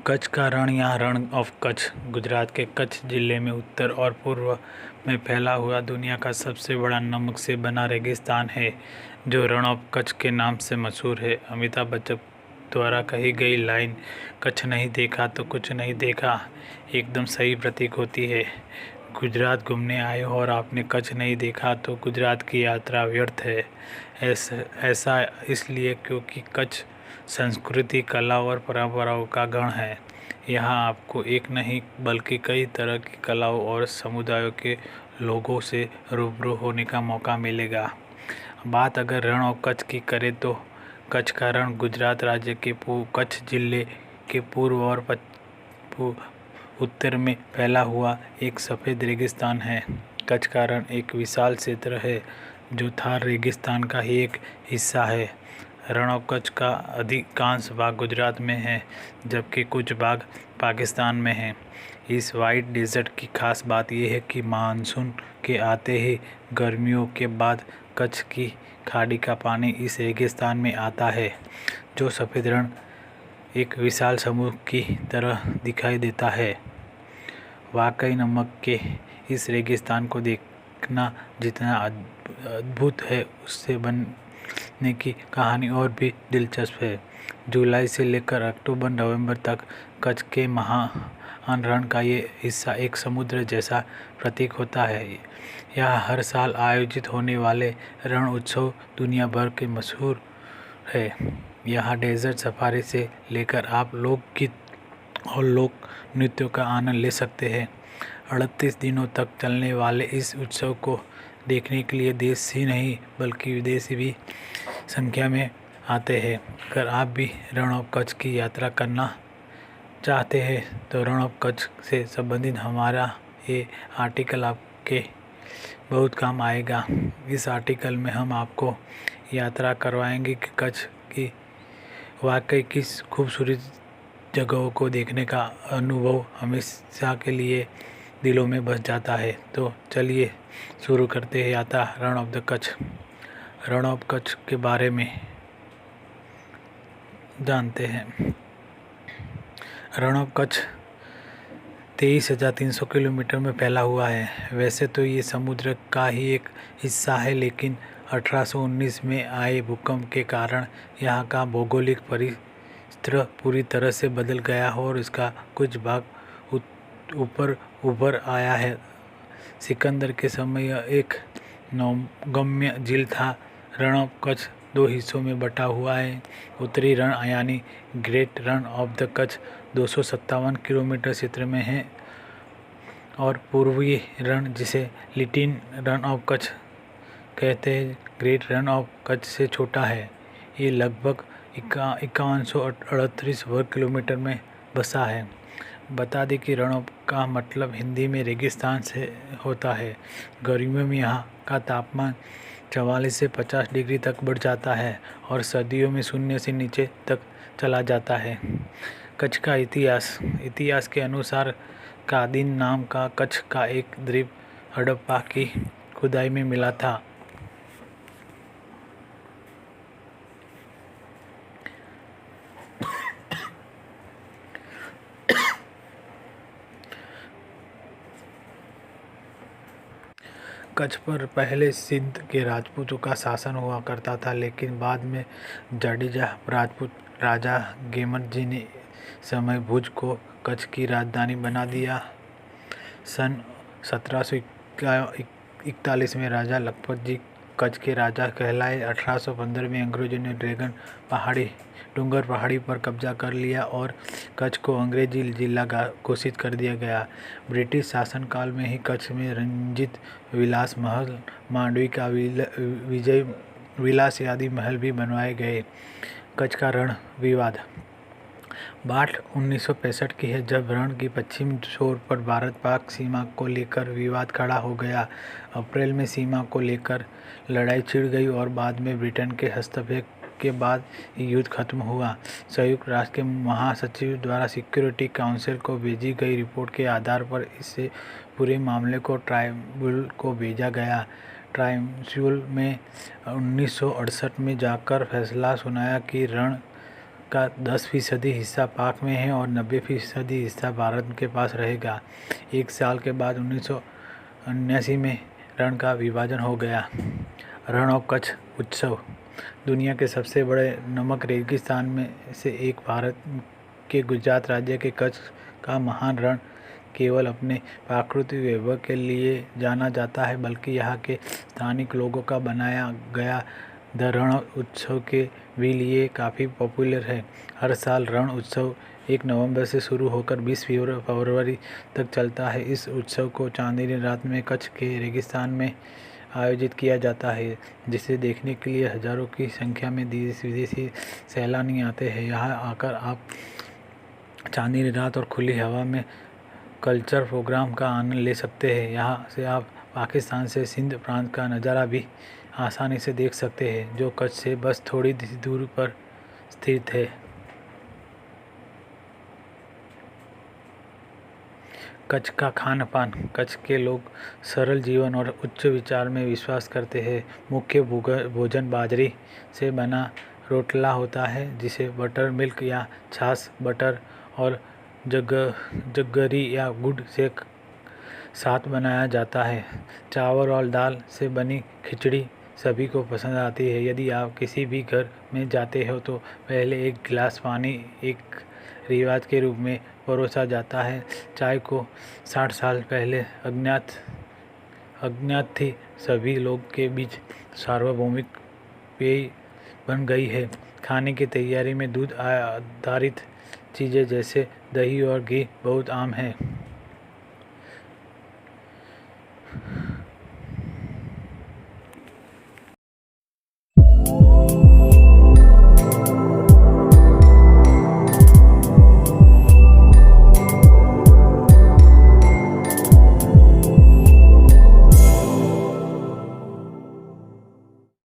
कच्छ का रण या रण ऑफ कच्छ गुजरात के कच्छ जिले में उत्तर और पूर्व में फैला हुआ दुनिया का सबसे बड़ा नमक से बना रेगिस्तान है, जो रण ऑफ कच्छ के नाम से मशहूर है। अमिताभ बच्चन द्वारा कही गई लाइन "कच्छ नहीं देखा तो कुछ नहीं देखा" एकदम सही प्रतीक होती है। गुजरात घूमने आए हो और आपने कच्छ नहीं देखा तो गुजरात की यात्रा व्यर्थ है। ऐसा इसलिए क्योंकि कच्छ संस्कृति, कला और परंपराओं का गढ़ है। यहाँ आपको एक नहीं बल्कि कई तरह की कलाओं और समुदायों के लोगों से रूबरू होने का मौका मिलेगा। बात अगर रण और कच्छ की करें तो कच्छ का रण गुजरात राज्य के कच्छ जिले के पूर्व और उत्तर में फैला हुआ एक सफ़ेद रेगिस्तान है। कच्छ का रण एक विशाल क्षेत्र है जो थार रेगिस्तान का ही एक हिस्सा है। रण ऑफ कच्छ का अधिकांश भाग गुजरात में है, जबकि कुछ भाग पाकिस्तान में है। इस वाइट डेजर्ट की खास बात यह है कि मानसून के आते ही गर्मियों के बाद कच्छ की खाड़ी का पानी इस रेगिस्तान में आता है, जो सफ़ेद रण एक विशाल समूह की तरह दिखाई देता है। वाकई नमक के इस रेगिस्तान को देखना जितना अद्भुत है, उससे बनने की कहानी और भी दिलचस्प है। जुलाई से लेकर अक्टूबर नवंबर तक कच्छ के महान रण का ये हिस्सा एक समुद्र जैसा प्रतीक होता है। यहाँ हर साल आयोजित होने वाले रण उत्सव दुनिया भर के मशहूर है। यहाँ डेजर्ट सफारी से लेकर आप लोकगीत और लोक नृत्यों का आनंद ले सकते हैं। 38 दिनों तक चलने वाले इस उत्सव को देखने के लिए देश ही नहीं बल्कि विदेशी भी संख्या में आते हैं। अगर आप भी रण ऑफ कच्छ की यात्रा करना चाहते हैं तो रण ऑफ कच्छ से संबंधित हमारा ये आर्टिकल आपके बहुत काम आएगा। इस आर्टिकल में हम आपको यात्रा करवाएंगे कि कच्छ की वाकई किस खूबसूरत जगहों को देखने का अनुभव हमेशा के लिए दिलों में बस जाता है। तो चलिए शुरू करते हैं यात्रा रण of the Kutch. Rann of Kutch के बारे में जानते हैं। रण ऑफ कच्छ 23,300 किलोमीटर में फैला हुआ है। वैसे तो ये समुद्र का ही एक हिस्सा है, लेकिन 1819 में आए भूकंप के कारण यहाँ का भौगोलिक परिस्थिति पूरी तरह से बदल गया और इसका कुछ भाग ऊपर उभर आया है। सिकंदर के समय यह एक नौगम्य झील था। रण ऑफ कच्छ 2 हिस्सों में बटा हुआ है। उत्तरी रण यानी great Rann of the Kutch 257 kilometre क्षेत्र में है और पूर्वी रण, जिसे लिटिल रन ऑफ कच्छ कहते हैं, ग्रेट रन ऑफ कच्छ से छोटा है। ये लगभग 5138 वर्ग किलोमीटर में बसा है। बता दें कि रण का मतलब हिंदी में रेगिस्तान से होता है। गर्मियों में यहाँ का तापमान 44 से 50 डिग्री तक बढ़ जाता है और सर्दियों में शून्य से नीचे तक चला जाता है। कच्छ का इतिहास के अनुसार कादीन नाम का कच्छ का एक द्वीप हड़प्पा की खुदाई में मिला था। कच्छ पर पहले सिंध के राजपूतों का शासन हुआ करता था, लेकिन बाद में जडेजा राजपूत राजा गेमत जी ने समय भुज को कच्छ की राजधानी बना दिया। सन 1741 में राजा लखपत जी कच्छ के राजा कहलाए। 1815 में अंग्रेजों ने डूंगर पहाड़ी पर कब्जा कर लिया और कच्छ को अंग्रेजी जिला घोषित कर दिया गया। ब्रिटिश शासनकाल में ही कच्छ में रंजीत विलास महल, मांडवी का विजय विलास आदि महल भी बनवाए गए। कच्छ का रण विवाद बात 1965 की है, जब रण की पश्चिम छोर पर भारत-पाक सीमा को लेकर विवाद खड़ा हो गया। अप्रैल में सीमा को लेकर लड़ाई छिड़ गई और बाद में ब्रिटेन के हस्तक्षेप के बाद युद्ध खत्म हुआ। संयुक्त राष्ट्र के महासचिव द्वारा सिक्योरिटी काउंसिल को भेजी गई रिपोर्ट के आधार पर इस पूरे मामले को ट्राइब्यूनल को भेजा गया। ट्राइब्यूनल में 1968 में जाकर फैसला सुनाया कि रण का 10% हिस्सा पाक में है और 90% हिस्सा भारत के पास रहेगा। एक साल के बाद 1979 में रण का विभाजन हो गया। रण ऑफ कच्छ उत्सव दुनिया के सबसे बड़े नमक रेगिस्तान में से एक भारत के गुजरात राज्य के कच्छ का महान रण केवल अपने प्राकृतिक वैभव के लिए जाना जाता है, बल्कि यहाँ के स्थानिक लोगों का बनाया गया द रण उत्सव के भी लिए काफ़ी पॉपुलर है। हर साल रण उत्सव 1 नवंबर से शुरू होकर 20 फरवरी तक चलता है। इस उत्सव को चांदनी रात में कच्छ के रेगिस्तान में आयोजित किया जाता है, जिसे देखने के लिए हजारों की संख्या में देश विदेशी सैलानी आते हैं। यहाँ आकर आप चांदनी रात और खुली हवा में कल्चर प्रोग्राम का आनंद ले सकते हैं। यहाँ से आप पाकिस्तान से सिंध प्रांत का नज़ारा भी आसानी से देख सकते हैं, जो कच्छ से बस थोड़ी दूर पर स्थित है। कच्छ का खान पान कच्छ के लोग सरल जीवन और उच्च विचार में विश्वास करते हैं। मुख्य भोजन बाजरी से बना रोटला होता है, जिसे बटर मिल्क या छाछ, बटर और जगरी या गुड़ से साथ बनाया जाता है। चावल और दाल से बनी खिचड़ी सभी को पसंद आती है। यदि आप किसी भी घर में जाते हो तो पहले एक गिलास पानी एक रिवाज के रूप में परोसा जाता है। चाय को 60 साल पहले अज्ञात थी, सभी लोग के बीच सार्वभौमिक पेय बन गई है। खाने की तैयारी में दूध आधारित चीज़ें जैसे दही और घी बहुत आम है।